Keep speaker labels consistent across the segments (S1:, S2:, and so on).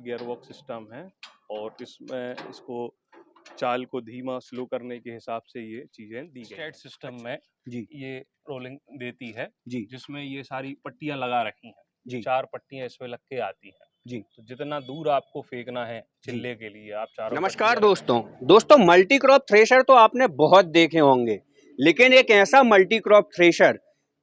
S1: Gear box system है और इसमें इसको चाल को धीमा स्लो करने के हिसाब से ये चीजें दी गई हैं। सिस्टम में
S2: जी
S1: ये रोलिंग देती है
S2: जी
S1: जिसमें ये सारी पट्टियां लगा रखी हैं।
S2: जी
S1: 4 पट्टियां इसमें लग के आती हैं।
S2: जी
S1: तो जितना दूर आपको फेंकना है
S2: जी।
S1: चिल्ले के लिए आप चारों
S2: नमस्कार
S1: पट्टियां
S2: दोस्तों मल्टी क्रॉप थ्रेशर तो आपने बहुत देखे होंगे, लेकिन एक ऐसा मल्टी क्रॉप थ्रेशर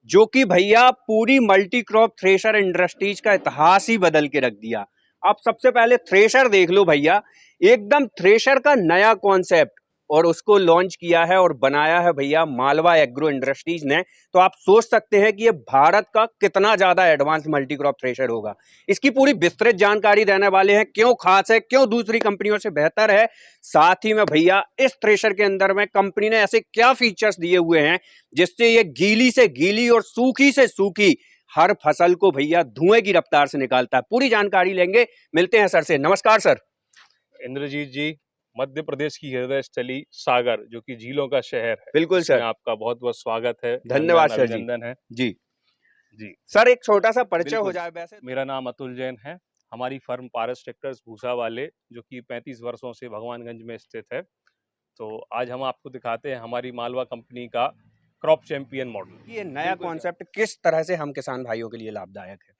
S2: जो कि भैया पूरी मल्टी क्रॉप थ्रेशर इंडस्ट्रीज का इतिहास ही बदल के रख दिया। आप सबसे पहले थ्रेशर देख लो भैया, एकदम थ्रेशर का नया कॉन्सेप्ट और उसको लॉन्च किया है और बनाया है भैया मालवा एग्रो इंडस्ट्रीज ने। तो आप सोच सकते हैं कि ये भारत का कितना ज्यादा एडवांस मल्टी क्रॉप थ्रेशर होगा। इसकी पूरी विस्तृत जानकारी देने वाले हैं, क्यों खास है, क्यों दूसरी कंपनियों से बेहतर है। साथ ही में भैया इस थ्रेशर के अंदर में कंपनी ने ऐसे क्या फीचर्स दिए हुए हैं जिससे ये गीली से गीली और सूखी से सूखी हर फसल को भैया धुएं की रफ्तार से निकालता है। पूरी जानकारी लेंगे, मिलते हैं सर से। नमस्कार सर।
S1: इंद्रजीत जी, मध्य प्रदेश की हृदय स्थली सागर जो कि झीलों का शहर है,
S2: बिल्कुल
S1: इसमें
S2: सर,
S1: आपका बहुत बहुत स्वागत है।
S2: धन्यवाद सर जी।
S1: अभिनंदन है
S2: जी
S1: जी।
S2: सर, एक छोटा सा परिचय हो
S1: बिल्कुल,
S2: जाए वैसे।
S1: मेरा नाम अतुल जैन है। हमारी फर्म पारस ट्रैक्टर्स भूसा वाले जो कि 35 वर्षों से भगवानगंज में स्थित है। तो आज हम आपको दिखाते हैं हमारी मालवा कंपनी का क्रॉप चैंपियन मॉडल।
S2: ये नया
S1: बिल्कुल
S2: कॉन्सेप्ट किस तरह से हम किसान भाइयों के लिए लाभदायक है?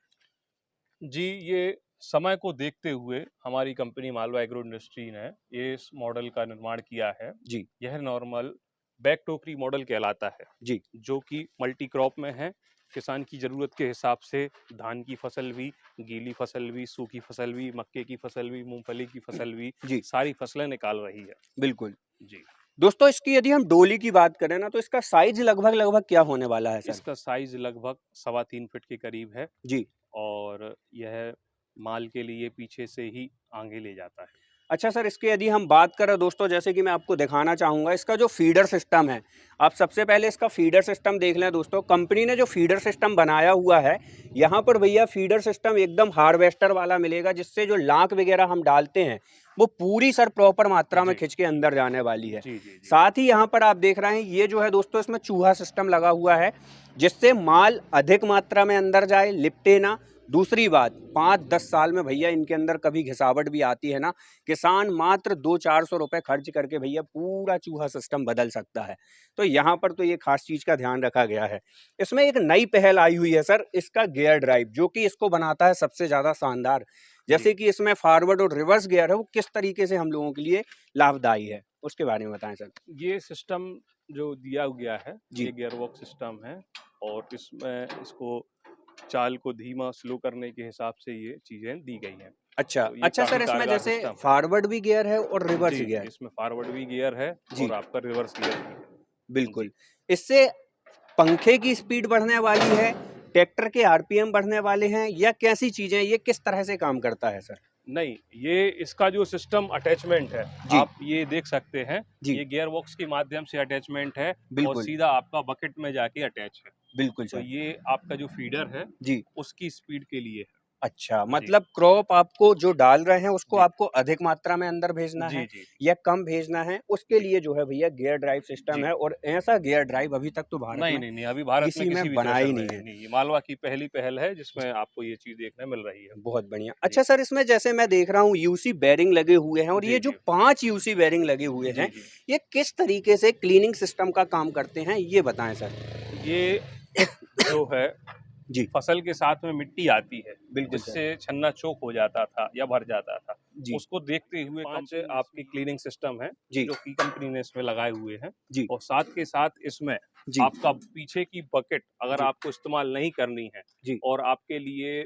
S1: जी, ये समय को देखते हुए हमारी कंपनी मालवा एग्रो इंडस्ट्री ने ये इस मॉडल का निर्माण किया है।
S2: जी
S1: यह नॉर्मल बैक टोकरी मॉडल कहलाता है,
S2: जी
S1: जो कि मल्टी क्रॉप में है। किसान की ज़रूरत के हिसाब से धान की फसल भी, गीली फसल भी, सूखी फसल भी, मक्के की फसल भी, मूंगफली की फसल भी,
S2: जी
S1: सारी फसलें निकाल रही है।
S2: बिल्कुल।
S1: जी,
S2: दोस्तों, इसकी यदि हम डोली की बात करें ना, तो इसका साइज लगभग लगभग क्या होने वाला है सर?
S1: इसका साइज लगभग 3.25 फीट के करीब है
S2: जी।
S1: और यह माल के लिए पीछे से ही आगे ले जाता है।
S2: अच्छा सर, इसकी यदि हम बात करें दोस्तों, जैसे कि मैं आपको दिखाना चाहूँगा इसका जो फीडर सिस्टम है। आप सबसे पहले इसका फीडर सिस्टम देख लें दोस्तों। कंपनी ने जो फीडर सिस्टम बनाया हुआ है, यहाँ पर भैया फीडर सिस्टम एकदम हार्वेस्टर वाला मिलेगा, जिससे जो लाख वगैरह हम डालते हैं वो पूरी सर प्रॉपर मात्रा में
S1: जी,
S2: खिंच के अंदर जाने वाली है।
S1: जी, जी, जी।
S2: साथ ही यहाँ पर आप देख रहे हैं, ये जो है दोस्तों इसमें चूहा सिस्टम लगा हुआ है, जिससे माल अधिक मात्रा में अंदर जाए, लिपटे ना। दूसरी बात, 5-10 साल में भैया इनके अंदर कभी घिसावट भी आती है ना, किसान मात्र 200-400 रुपए खर्च करके भैया पूरा चूहा सिस्टम बदल सकता है। तो यहाँ पर तो ये खास चीज का ध्यान रखा गया है। इसमें एक नई पहल आई हुई है सर, इसका गियर ड्राइव, जो कि इसको बनाता है सबसे ज्यादा शानदार।
S1: जी,
S2: जैसे कि इसमें फॉरवर्ड और रिवर्स गियर है, वो किस तरीके से हम लोगों के लिए लाभदायी है, उसके बारे में बताएं सर।
S1: ये सिस्टम जो दिया गया है,
S2: जी
S1: ये गियर बॉक्स सिस्टम है और इसमें इसको चाल को धीमा स्लो करने के हिसाब से ये चीजें दी गई हैं।
S2: अच्छा
S1: तो ये
S2: अच्छा
S1: काफी
S2: सर, इसमें
S1: कारगर
S2: जैसे
S1: सिस्टम है।
S2: फॉरवर्ड भी गियर है और रिवर्स
S1: जी,
S2: गियर।
S1: इसमें फॉरवर्ड भी गियर है और
S2: जी
S1: आपका रिवर्स गियर भी है।
S2: बिल्कुल।
S1: जी,
S2: इससे पंखे की स्पीड बढ़ने वाली है, ट्रैक्टर के आरपीएम बढ़ने वाले हैं, या कैसी चीजें, ये किस तरह से काम करता है सर?
S1: नहीं, ये इसका जो सिस्टम अटैचमेंट है,
S2: जी
S1: आप ये देख सकते हैं,
S2: जी
S1: ये गियर बॉक्स के माध्यम से अटैचमेंट है और
S2: बिल्कुल
S1: सीधा आपका बकेट में जाके अटैच है।
S2: बिल्कुल
S1: तो
S2: सर।
S1: ये आपका जो फीडर है,
S2: जी
S1: उसकी स्पीड के लिए है।
S2: अच्छा,
S1: जी,
S2: मतलब क्रॉप आपको जो डाल रहे हैं उसको
S1: जी,
S2: आपको अधिक मात्रा में अंदर भेजना
S1: जी,
S2: है
S1: जी, जी,
S2: या कम भेजना है, उसके
S1: जी,
S2: लिए जो है भैया गियर ड्राइव सिस्टम
S1: जी।
S2: है। और ऐसा गियर ड्राइव अभी तक तो भारत
S1: नहीं,
S2: में
S1: नहीं, नहीं, अभी भारत में
S2: किसी
S1: किसी
S2: में
S1: भी
S2: बना
S1: थ्रेशर
S2: ही
S1: में
S2: नहीं है।
S1: नहीं, ये मालवा की पहली पहल है जिसमें आपको ये चीज़ देखने मिल रही है।
S2: बहुत बढ़िया।
S1: जी,
S2: अच्छा सर, इसमें जैसे मैं देख रहा हूँ यूसी बेरिंग लगे हुए हैं, और
S1: जी,
S2: ये जो
S1: जी,
S2: 5 यूसी बेरिंग लगे हुए
S1: जी,
S2: हैं,
S1: जी।
S2: ये किस तरीके से क्लीनिंग सिस्टम का काम करते हैं, ये बताएं सर।
S1: ये जो है
S2: जी
S1: फसल के साथ में मिट्टी आती है,
S2: बिल्कुल सर।
S1: जिससे छन्ना चोक हो जाता था या भर जाता था।
S2: जी
S1: उसको देखते हुए 5 आपकी क्लीनिंग सिस्टम है,
S2: जी
S1: जो कि कंपनी ने इसमें लगाए हुए हैं
S2: जी
S1: और साथ के साथ इसमें
S2: जी
S1: आपका पीछे की बकेट अगर
S2: जी
S1: आपको इस्तेमाल नहीं करनी है
S2: जी
S1: और आपके लिए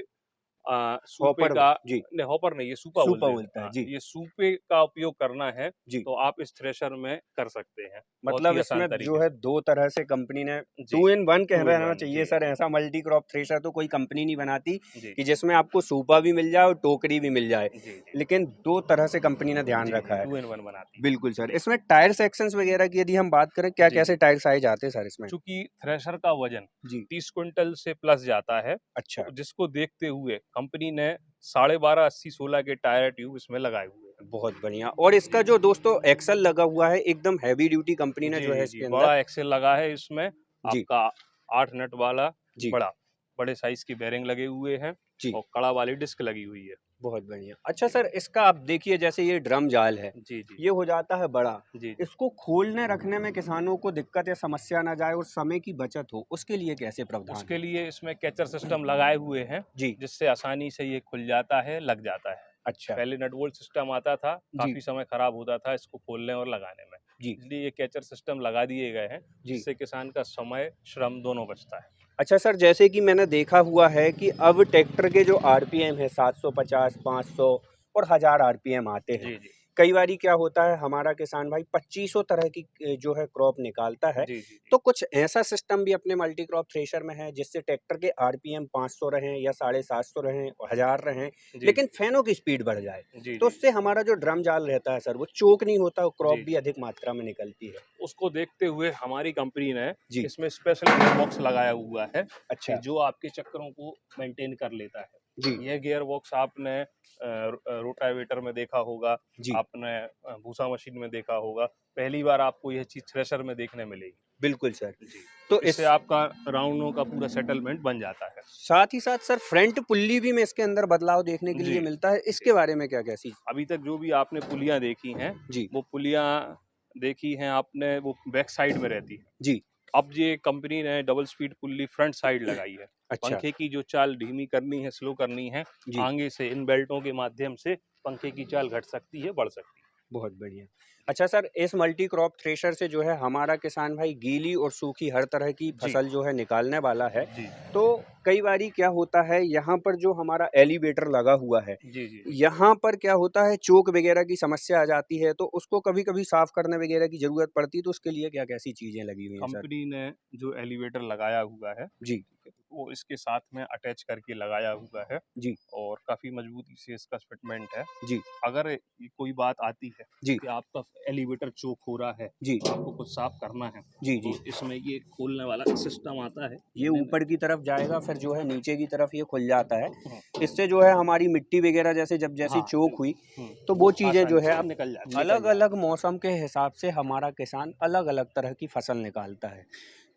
S1: सूपे
S2: हॉपर।
S1: का
S2: जी
S1: नहीं हॉपर नहीं, ये सूपा
S2: सुपर
S1: बोलते हैं।
S2: बोलता है।
S1: हाँ,
S2: जी
S1: ये सूपे का उपयोग करना है,
S2: जी
S1: तो आप इस थ्रेशर में कर सकते हैं, बहुत
S2: मतलब
S1: ही आसान
S2: इसमें जो
S1: तरीके
S2: है
S1: से।
S2: 2 तरह से कंपनी ने
S1: जी,
S2: 2 इन 1 कह
S1: 2 इन
S2: देना
S1: 1
S2: चाहिए
S1: जी,
S2: सर।
S1: जी,
S2: ऐसा मल्टी क्रॉप थ्रेशर तो कोई कंपनी नहीं बनाती
S1: जी,
S2: कि जिसमें आपको सूपा भी मिल जाए और टोकरी भी मिल जाए,
S1: जी, जी,
S2: लेकिन 2 तरह से कंपनी ने ध्यान
S1: जी,
S2: रखा
S1: जी,
S2: है।
S1: 2 इन 1 बनाती है।
S2: बिल्कुल सर।
S1: जी,
S2: इसमें टायर सेक्शंस वगैरह की यदि हम बात करें, क्या
S1: जी,
S2: कैसे
S1: जी।
S2: टायर साइज आते हैं सर इसमें?
S1: चूँकि थ्रेशर का वज़न
S2: जी
S1: 30 क्विंटल से प्लस जाता है,
S2: अच्छा,
S1: तो जिसको देखते हुए कंपनी ने 12.5 80-16 के टायर ट्यूब इसमें लगाए हुए हैं।
S2: बहुत बढ़िया। और इसका जो दोस्तों एक्सल लगा हुआ है, एकदम हैवी ड्यूटी कंपनी ने
S1: जी,
S2: जो है
S1: जी, जी,
S2: इसके अंदर।
S1: बड़ा एक्सेल लगा है इसमें,
S2: जी
S1: आपका 8 नट वाला
S2: जी
S1: बड़े साइज़ की बेरिंग लगे हुए हैं
S2: जी
S1: और कड़ा वाली डिस्क लगी हुई है।
S2: बहुत बढ़िया। अच्छा सर, इसका आप देखिए जैसे ये ड्रम जाल है,
S1: जी, जी।
S2: ये हो जाता है बड़ा।
S1: जी, जी।
S2: इसको खोलने रखने में किसानों को दिक्कत या समस्या ना जाए और समय की बचत हो, उसके लिए कैसे प्रावधान
S1: उसके
S2: है?
S1: लिए इसमें कैचर सिस्टम लगाए हुए हैं,
S2: जी,
S1: जिससे आसानी से ये खुल जाता है, लग जाता है।
S2: अच्छा।
S1: पहले नट बोल्ट सिस्टम आता था,
S2: जी,
S1: काफ़ी समय खराब होता था इसको खोलने और लगाने में।
S2: जी,
S1: इसलिए ये कैचर सिस्टम लगा दिए गए हैं,
S2: जी।
S1: जिससे किसान का समय, श्रम दोनों बचता है।
S2: अच्छा सर, जैसे कि मैंने देखा हुआ है कि अब ट्रैक्टर के जो आरपीएम है 750, 500 और 1000 आरपीएम आते हैं।
S1: जी, जी।
S2: कई बारी क्या होता है हमारा किसान भाई 2500 तरह की जो है क्रॉप निकालता है।
S1: जी, जी, जी।
S2: तो कुछ ऐसा सिस्टम भी अपने मल्टी क्रॉप थ्रेशर में है जिससे ट्रैक्टर के आरपीएम 500 रहें या 750 रहें, 1000 रहें,
S1: जी,
S2: लेकिन
S1: जी।
S2: फैनों की स्पीड बढ़ जाए।
S1: जी,
S2: तो
S1: जी,
S2: उससे हमारा जो ड्रम जाल रहता है सर वो चोक नहीं होता और क्रॉप
S1: जी,
S2: भी
S1: जी।
S2: अधिक मात्रा में निकलती है।
S1: उसको देखते हुए हमारी कंपनी ने
S2: जी,
S1: इसमें स्पेशल गियर बॉक्स लगाया हुआ है कि
S2: अच्छा।
S1: जो आपके चक्करों को मेंटेन कर लेता
S2: जी,
S1: है। यह गियर बॉक्स आपने रोटावेटर में देखा होगा,
S2: जी,
S1: आपने भूसा मशीन में देखा होगा। पहली बार आपको यह चीज़ थ्रेशर में देखने मिलेगी।
S2: बिल्कुल सर।
S1: जी, तो
S2: तो
S1: इससे
S2: इस
S1: आपका राउंडों का पूरा सेटलमेंट बन जाता है।
S2: साथ ही साथ सर फ्रंट पुल्ली भी में इसके अंदर बदलाव देखने के
S1: जी,
S2: लिए मिलता है,
S1: जी।
S2: इसके बारे में क्या कैसी?
S1: अभी तक जो भी आपने पुलियाँ देखी हैं,
S2: जी,
S1: वो पुलियाँ देखी हैं आपने, वो बैक साइड में रहती हैं।
S2: जी,
S1: अब ये कंपनी ने double speed pulley front side लगाई है।
S2: अच्छा,
S1: पंखे की जो चाल धीमी करनी है, स्लो करनी है,
S2: जी,
S1: आगे से इन बेल्टों के माध्यम से पंखे की चाल घट सकती है, बढ़ सकती है।
S2: बहुत बढ़िया। अच्छा सर, इस मल्टी क्रॉप थ्रेशर से जो है हमारा किसान भाई गीली और सूखी हर तरह की
S1: जी,
S2: फसल जो है निकालने वाला है।
S1: जी,
S2: तो कई बारी क्या होता है यहाँ पर जो हमारा एलिवेटर लगा हुआ है,
S1: जी, जी, जी।
S2: यहाँ पर क्या होता है चोक वगैरह की समस्या आ जाती है, तो उसको कभी-कभी साफ करने वगैरह की ज़रूरत पड़ती है, तो उसके लिए क्या कैसी चीज़ें लगी हुई हैं सर?
S1: कंपनी ने जो एलिवेटर लगाया हुआ है,
S2: जी,
S1: ठीक है, वो इसके साथ में अटैच करके लगाया हुआ है
S2: जी,
S1: और काफ़ी मजबूती से इसका फिटमेंट है।
S2: जी,
S1: अगर ये कोई बात आती है
S2: जी,
S1: कि आपका एलिवेटर चोक हो रहा है
S2: जी,
S1: और आपको कुछ साफ करना है,
S2: जी,
S1: तो
S2: जी।
S1: इसमें ये खोलने वाला सिस्टम आता है।
S2: ये ऊपर की तरफ जाएगा फिर जो है नीचे की तरफ ये खुल जाता है।
S1: हुँ,
S2: इससे जो है हमारी मिट्टी वगैरह जैसे जब जैसी
S1: हाँ,
S2: चोक हुई,
S1: बिल्कुल। हुँ,
S2: तो
S1: वो
S2: वो चीज़ें जो
S1: आसानी
S2: है
S1: से
S2: अब
S1: निकल
S2: अलग-अलग
S1: जाती है।
S2: मौसम के हिसाब से हमारा किसान अलग-अलग तरह की फसल निकालता है।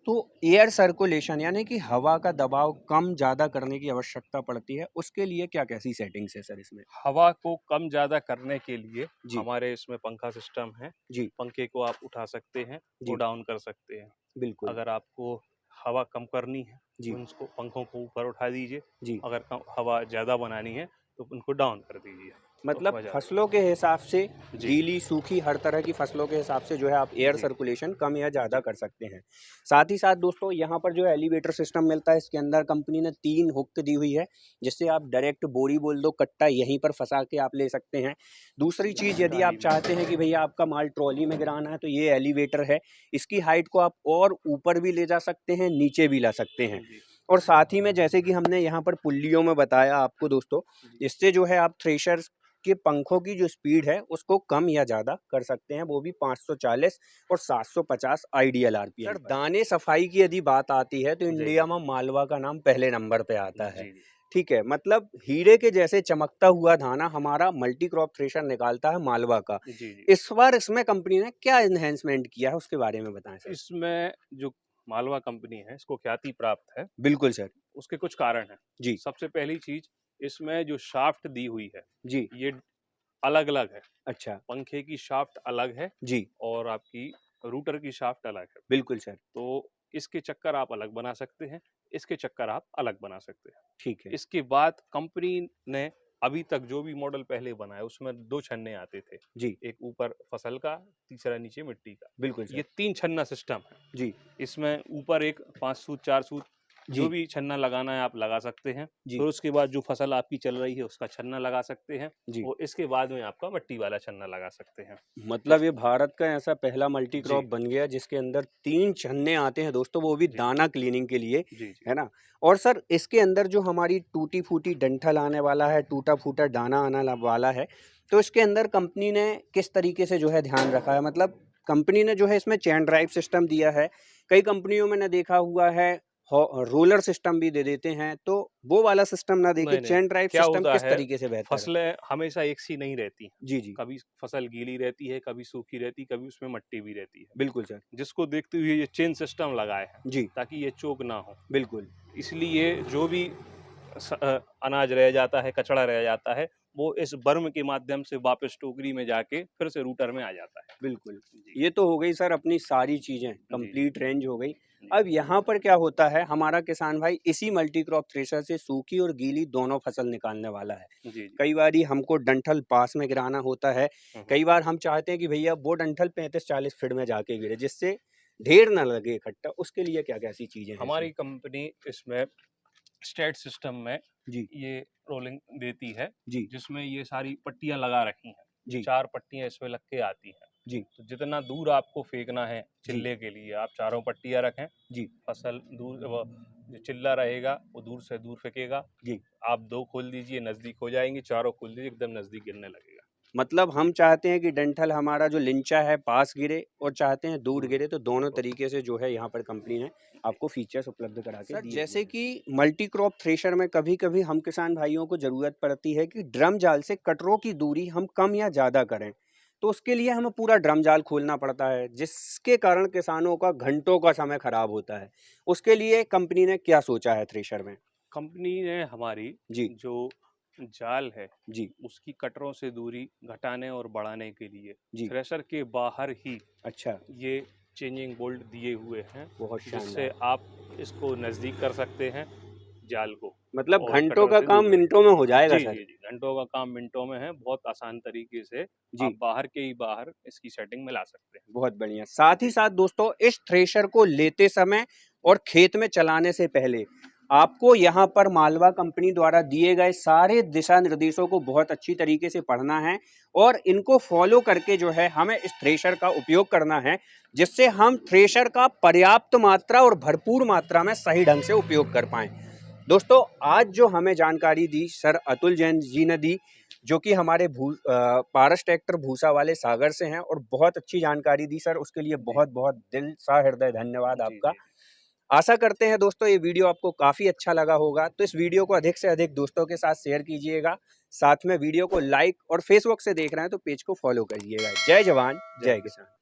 S2: तो एयर सर्कुलेशन यानी कि हवा का दबाव कम ज़्यादा करने की आवश्यकता पड़ती है, उसके लिए क्या कैसी सेटिंग्स है सर इसमें?
S1: हवा को कम ज़्यादा करने के लिए
S2: जी,
S1: हमारे इसमें पंखा सिस्टम है।
S2: जी,
S1: पंखे को आप उठा सकते हैं और
S2: जी,
S1: डाउन कर सकते हैं।
S2: बिल्कुल।
S1: अगर आपको हवा कम करनी है, तो
S2: जी,
S1: उसको पंखों को ऊपर उठा दीजिए।
S2: जी।
S1: अगर कम हवा ज़्यादा बनानी है, तो उनको डाउन कर दीजिए, तो
S2: मतलब
S1: हवा ज़्यादा
S2: फसलों के हिसाब से
S1: जी,
S2: गीली, सूखी हर तरह की फसलों के हिसाब से जो है आप एयर
S1: जी,
S2: सर्कुलेशन कम या ज़्यादा
S1: जी,
S2: कर सकते हैं। साथ ही साथ दोस्तों यहाँ पर जो एलिवेटर सिस्टम मिलता है इसके अंदर कंपनी ने 3 हुक दी हुई है, जिससे आप डायरेक्ट बोरी बोल दो कट्टा यहीं पर फँसा के आप ले सकते हैं। दूसरी चीज़ यदि आप
S1: ट्राली में।
S2: चाहते हैं कि भैया आपका माल ट्रॉली में गिराना है तो ये एलिवेटर है। इसकी हाइट को आप और ऊपर भी ले जा सकते हैं, नीचे भी ला सकते हैं।
S1: जी,
S2: और साथ ही में जैसे कि हमने यहाँ पर पुल्लियों में बताया आपको दोस्तों,
S1: जी।
S2: इससे जो है आप थ्रेशर के पंखों की जो स्पीड है उसको कम या ज़्यादा कर सकते हैं, वो भी 540 और 750 आइडियल आरपीएम। सर
S1: पर।
S2: दाने सफाई की यदि बात आती है तो
S1: जी,
S2: इंडिया
S1: जी।
S2: में मालवा का नाम पहले नंबर पे आता है।
S1: जी, जी।
S2: ठीक है, मतलब हीरे के जैसे चमकता हुआ दाना हमारा मल्टी क्रॉप थ्रेशर निकालता है मालवा का।
S1: जी, जी।
S2: इस बार इसमें कंपनी ने क्या एनहेंसमेंट किया है उसके बारे में बताएं सर।
S1: इसमें जो मालवा कंपनी है, इसको ख्याति प्राप्त है,
S2: बिल्कुल सर।
S1: उसके कुछ कारण हैं।
S2: जी,
S1: सबसे पहली चीज़, इसमें जो शाफ्ट दी हुई है,
S2: जी,
S1: ये अलग-अलग है।
S2: अच्छा,
S1: पंखे की शाफ्ट अलग है
S2: जी,
S1: और आपकी रूटर की शाफ्ट अलग है।
S2: बिल्कुल सर।
S1: तो इसके चक्कर आप अलग बना सकते हैं, इसके चक्कर आप अलग बना सकते हैं।
S2: ठीक है।
S1: इसके बाद कंपनी ने अभी तक जो भी मॉडल पहले बनाया, उसमें 2 छन्ने आते थे।
S2: जी,
S1: एक ऊपर फसल का, तीसरा नीचे मिट्टी का।
S2: बिल्कुल
S1: ये
S2: सर।
S1: 3 छन्ना सिस्टम है।
S2: जी,
S1: इसमें ऊपर एक 5 सूत 4 सूत जो
S2: जी,
S1: भी छन्ना लगाना है आप लगा सकते हैं।
S2: जी,
S1: फिर उसके बाद जो फसल आपकी चल रही है उसका छन्ना लगा सकते हैं
S2: जी।
S1: और इसके बाद में आपका मिट्टी वाला छन्ना लगा सकते हैं। तो
S2: मतलब ये भारत का ऐसा पहला मल्टी
S1: जी,
S2: क्रॉप बन गया जिसके अंदर 3 छन्ने आते हैं दोस्तों, वो भी
S1: जी,
S2: दाना क्लीनिंग के लिए,
S1: जी, जी।
S2: है ना? और सर इसके अंदर जो हमारी टूटी-फूटी डंठल आने वाला है, टूटा-फूटा दाना आने वाला है, तो इसके अंदर कंपनी ने किस तरीके से जो है ध्यान रखा है? मतलब कंपनी ने जो है इसमें चेन ड्राइव सिस्टम दिया है। कई कंपनियों में मैंने देखा हुआ है रोलर सिस्टम भी दे देते हैं, तो वो वाला सिस्टम ना देके
S1: नहीं, नहीं,
S2: चेन ड्राइव
S1: क्या
S2: सिस्टम
S1: होता
S2: किस
S1: है,
S2: तरीके से बेहतर है?
S1: फसलें हमेशा एक सी नहीं रहती हैं।
S2: जी, जी।
S1: कभी फसल गीली रहती है, कभी सूखी रहती है, कभी उसमें मट्टी भी रहती है।
S2: बिल्कुल सर।
S1: जिसको देखते हुए ये चेन सिस्टम लगाए हैं,
S2: जी,
S1: ताकि ये चोक ना हो।
S2: बिल्कुल।
S1: इसलिए जो भी अनाज रह जाता है, कचड़ा रह जाता है, वो इस बर्म के माध्यम से वापस टोकरी में जाके फिर से रूटर में आ जाता है।
S2: बिल्कुल।
S1: जी,
S2: ये तो हो गई सर अपनी सारी चीज़ें,
S1: जी,
S2: कंप्लीट रेंज हो गई।
S1: जी,
S2: अब यहाँ पर क्या होता है, हमारा किसान भाई इसी मल्टी क्रॉप थ्रेशर से सूखी और गीली दोनों फसल निकालने वाला है।
S1: जी, जी।
S2: कई बारी हमको डंठल पास में गिराना होता है,
S1: हुँ, हुँ।
S2: कई बार हम चाहते हैं कि भैया वो डंठल 35-40 फीट में जाके गिरे, जिससे ढेर ना लगे इकट्ठा, उसके लिए क्या-क्या ऐसी चीज़ें हैं इसमें?
S1: हमारी कंपनी इसमें स्टेट सिस्टम में
S2: जी,
S1: ये रोलिंग देती है,
S2: जी,
S1: जिसमें ये सारी पट्टियाँ लगा रखी हैं।
S2: जी,
S1: 4 पट्टियाँ इसमें लग के आती हैं।
S2: जी,
S1: तो जितना दूर आपको फेंकना है
S2: जी,
S1: चिल्ले के लिए, आप चारों पट्टियाँ रखें।
S2: जी,
S1: फसल दूर वो जो चिल्ला रहेगा, वो दूर से दूर फेंकेगा।
S2: जी।
S1: आप 2 खोल दीजिए, नज़दीक हो जाएँगी, चारों खोल दीजिए, एकदम नज़दीक गिरने लगेगा।
S2: मतलब हम चाहते हैं कि डंठल हमारा जो लिंचा है पास गिरे और चाहते हैं दूर
S1: दूर
S2: गिरे, तो दोनों
S1: दूर।
S2: तरीके से जो है यहाँ पर कंपनी ने
S1: जी,
S2: आपको फीचर्स उपलब्ध करा के
S1: सर
S2: दिए
S1: जैसे
S2: हुए हैं। कि मल्टी क्रॉप थ्रेशर में कभी-कभी हम किसान भाइयों को ज़रूरत पड़ती है कि ड्रम जाल से कटरों की दूरी हम कम या ज़्यादा करें। तो उसके लिए हमें पूरा ड्रम जाल खोलना पड़ता है, जिसके कारण किसानों का घंटों का समय खराब होता है। उसके लिए कंपनी ने क्या सोचा है थ्रेशर में?
S1: कंपनी ने हमारी
S2: जी,
S1: जो जाल है,
S2: जी,
S1: उसकी कटरों से दूरी घटाने और बढ़ाने के लिए
S2: जी।
S1: थ्रेशर के बाहर ही
S2: अच्छा,
S1: ये चेंजिंग बोल्ट दिए हुए हैं,
S2: बहुत
S1: जिससे
S2: शानदार।
S1: आप इसको नज़दीक कर सकते हैं जाल को
S2: मतलब
S1: और
S2: घंटों
S1: कटर
S2: का
S1: से
S2: काम
S1: दूर रखें।
S2: मिनटों में हो जाएगा
S1: जी,
S2: सर।
S1: जी, जी, घंटों का काम मिनटों में है, बहुत आसान तरीके से आप
S2: जी।
S1: बाहर के ही बाहर इसकी सेटिंग मिला सकते हैं।
S2: बहुत बढ़िया। साथ ही
S1: जी,
S2: साथ दोस्तों इस थ्रेशर को लेते समय और खेत में चलाने से पहले आपको यहाँ पर मालवा कंपनी द्वारा दिए गए सारे दिशा निर्देशों को बहुत अच्छी तरीके से पढ़ना है और इनको फॉलो करके जो है हमें इस थ्रेशर का उपयोग करना है, जिससे हम थ्रेशर का पर्याप्त मात्रा और भरपूर मात्रा में सही ढंग से उपयोग कर पाएँ। दोस्तों आज जो हमें जानकारी दी सर अतुल जैन जी ने दी, जो कि हमारे पारस ट्रैक्टर भूसा वाले सागर से हैं और बहुत अच्छी जानकारी दी सर, उसके लिए
S1: जी,
S2: बहुत-बहुत दिल सा हृदय धन्यवाद
S1: जी,
S2: आपका।
S1: जी,
S2: आशा करते हैं दोस्तों ये वीडियो आपको काफ़ी अच्छा लगा होगा, तो इस वीडियो को अधिक से अधिक दोस्तों के साथ शेयर कीजिएगा। साथ में वीडियो को लाइक और फेसबुक से देख रहे हैं तो पेज को फॉलो करिएगा। जय जवान,
S1: जय
S2: जय
S1: किसान।
S2: किसान।